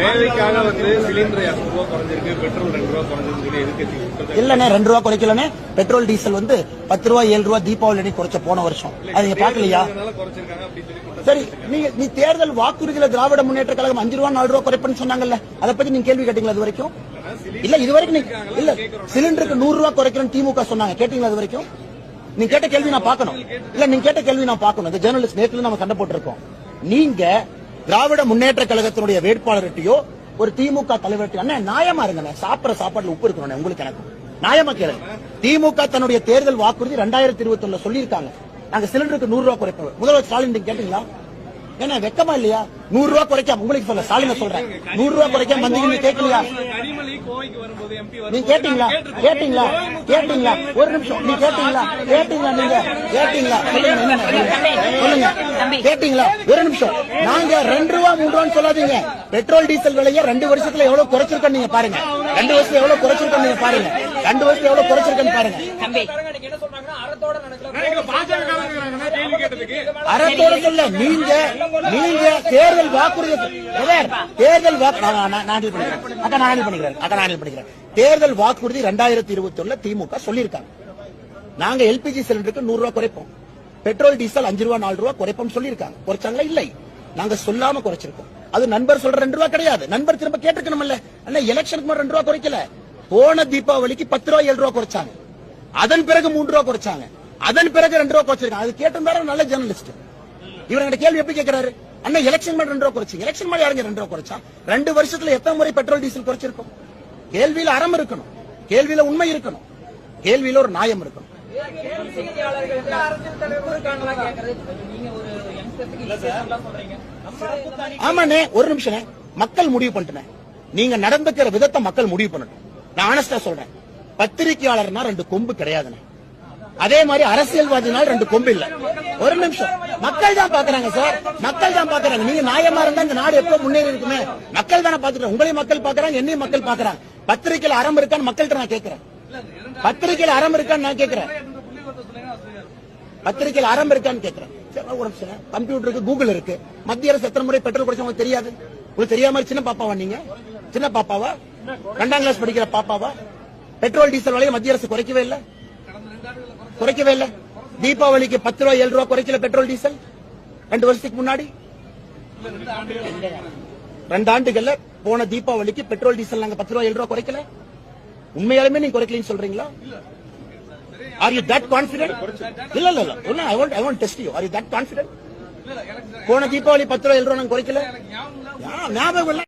தேவைக்காக சிலிண்டர் 200 ரூபா குறைஞ்சிருக்கு, பெட்ரோல் 2 ரூபா குறைஞ்சிருக்கு எதிர்க்கட்சி இல்லனே 2 ரூபா குறைக்கலனே. பெட்ரோல் டீசல் 10 ரூபா 7 ரூபா தீபாவளி குறைச்ச போன வருஷம். அது நீங்க பாக்கலையா? சரி, நீ தேர்தல் வாக்குறுதியில திராவிட முன்னேற்ற கழகம் 5 ரூபா 4 ரூபா குறைப்புன்னு சொன்னாங்கல்ல, அதை பத்தி நீங்க கேள்வி கேட்டீங்களா? அது வரைக்கும் இல்ல. இது வரைக்கும் இல்ல. சிலிண்டருக்கு 100 ரூபா குறைக்கிறேன்னு திமுக சொன்னாங்க, கேட்டீங்களா? அது வரைக்கும் நீங்க கேட்ட கேள்வி நான் பார்க்கணும். இல்ல, நீங்க கேட்ட கேள்வி நான் பார்க்கணும். இந்த ஜேர்னலிஸ்ட் நேத்துல நம்ம சண்டை போட்டிருக்கோம். நீங்க திராவிட முன்னேற்ற கழகத்தினுடைய வேட்பாளர்கிட்டயோ ஒரு திமுக தலைவர்கிட்ட அண்ணா நியாயமா இருங்க, சாப்பிடுற சாப்பாடுல உப்பு இருக்கணும் உங்களுக்கு எனக்கும் நியாயமா கேளுங்க. திமுக தன்னுடைய தேர்தல் வாக்குறுதி 2021 சொல்லியிருக்காங்க, நாங்க சிலிண்டருக்கு 100 ரூபா குறைப்போம். முதல்வர் ஸ்டாலின் நீங்க கேட்டீங்களா? என்ன வெக்கமா இல்லையா? 100 ரூபா குறைக்காம உங்களுக்கு சொல்ல ஸ்டாலின் சொல்றேன், 100 ரூபா குறைக்காம வந்தீங்க கேட்கலையா? நீங்க கேட்டீங்களா? கேட்டீங்களா? கேட்டீங்களா? ஒரு நிமிஷம், நீங்க கேட்டீங்களா? கேட்டீங்களா? நீங்க கேட்டீங்களா? சொல்லுங்க, கேட்டீங்களா? ஒரு நிமிஷம். நாங்க 2 ரூபா 3 ரூபான்னு சொல்லாதீங்க. பெட்ரோல் டீசல் விலையை 2 வருஷத்துல எவ்வளவு குறைச்சிருக்கோம் நீங்க பாருங்க. 2 வருஷத்துல எவ்வளவு குறைச்சிருக்கோம் நீங்க பாருங்க. 2 வருஷத்துல எவ்வளவு குறைச்சிருக்கேன்னு பாருங்க. அறத்தோட சொல்ல நீங்க தேர்தல் வாக்குறுதி தேர்தல் வாக்குறுதி 2021 திமுக சொல்லியிருக்காங்க. நாங்க எல்பிஜி சிலிண்டருக்கு 100 ரூபாய் குறைப்போம், பெட்ரோல் டீசல் 5 ரூபா 4 ரூபா குறைப்போம் சொல்லியிருக்காங்க. குறைச்சாங்களா? இல்லை, நாங்க சொல்லாம குறைச்சிருக்கோம். அது நண்பர் சொல்ற 2 ரூபா கிடையாது. நண்பர் திரும்ப கேட்டுக்கணும்ல. எலெக்ஷனுக்கு 2 ரூபா குறைக்கல. போன தீபாவளிக்கு 10 ரூபா 7 ரூபா குறைச்சாங்க, அதன் பிறகு 3 ரூபா குறைச்சாங்க, அதன் பிறகு 2 ரூபா குறைச்சிருக்காங்க. அது கேட்டிருந்தாரு நல்ல ஜேர்னலிஸ்ட். இவங்க கேள்வி எப்படி கேட்கிறாரு? அண்ணா எலெக்ஷன் மாதிரி 2 ரூபா குறைச்சிங்க. எலெக்ஷன் மாதிரி யாருங்க 2 ரூபா குறைச்சா? 2 வருஷத்துல எத்தனை முறை பெட்ரோல் டீசல் குறைச்சிருக்கும்? கேள்வியில அறம் இருக்கணும், கேள்வியில உண்மை இருக்கணும், கேள்வியில ஒரு நியாயம் இருக்கணும். ஆமாண்ணே, ஒரு நிமிஷம். மக்கள் முடிவு பண்ணிட்டேன். நீங்க நடந்துக்கிற விதத்தை மக்கள் முடிவு பண்ணட்டும். நான் ஆனஸ்டா சொல்றேன், பத்திரிகையாளர்னா 2 கொம்பு கிடையாதுண்ணே. அதே மாதிரி அரசியல்வாதினால் 2 கொம்பு இல்ல. ஒரு நிமிஷம், மக்கள் தான் பாக்குறாங்க சார், மக்கள் தான் பாக்குறாங்க. நீங்க நியாயமா இருந்தா இந்த நாடு எப்போ முன்னேறி இருக்குமே. மக்கள் தானே பாத்துக்கிறாங்க, உங்களையும் மக்கள் பாக்குறாங்க, என்னையும் மக்கள் பாக்குறாங்க. பத்திரிகையில் அறம் இருக்கான்னு மக்கள்கிட்ட நான் கேட்கிறேன். பத்திரிகையில் அறம் இருக்கான்னு நான் கேட்கிறேன். பத்திரிகையில் அறம் இருக்கான்னு கேட்கிறேன். கம்ப்யூட்டர் இருக்கு, கூகுள் இருக்கு. மத்திய அரசு எத்தனை முறை பெட்ரோல் குறைச்சா உங்களுக்கு தெரியாது? உங்களுக்கு தெரியாம சின்ன பாப்பாவா? நீங்க சின்ன பாப்பாவா? 2ஆம் கிளாஸ் படிக்கிற பாப்பாவா? பெட்ரோல் டீசல் விலையை மத்திய அரசு குறைக்கவே இல்லை, குறைக்கவே இல்லை. தீபாவளிக்கு 10 ரூபா 7 ரூபா குறைக்கல பெட்ரோல் டீசல் 2 வருஷத்துக்கு முன்னாடி. 2 ஆண்டுகள்ல போன தீபாவளிக்கு பெட்ரோல் டீசல் நாங்க 10 ரூபா 7 ரூபா குறைக்கல. உண்மையாலுமே நீங்க குறைக்கலன்னு சொல்றீங்களா? Are you that confident? இல்ல இல்ல இல்ல, I want test you. Are you that confident? போன தீபாவளி 10 ரூபா 7 ரூபா நாங்க குறைக்கல. ஞாபகம் இல்ல.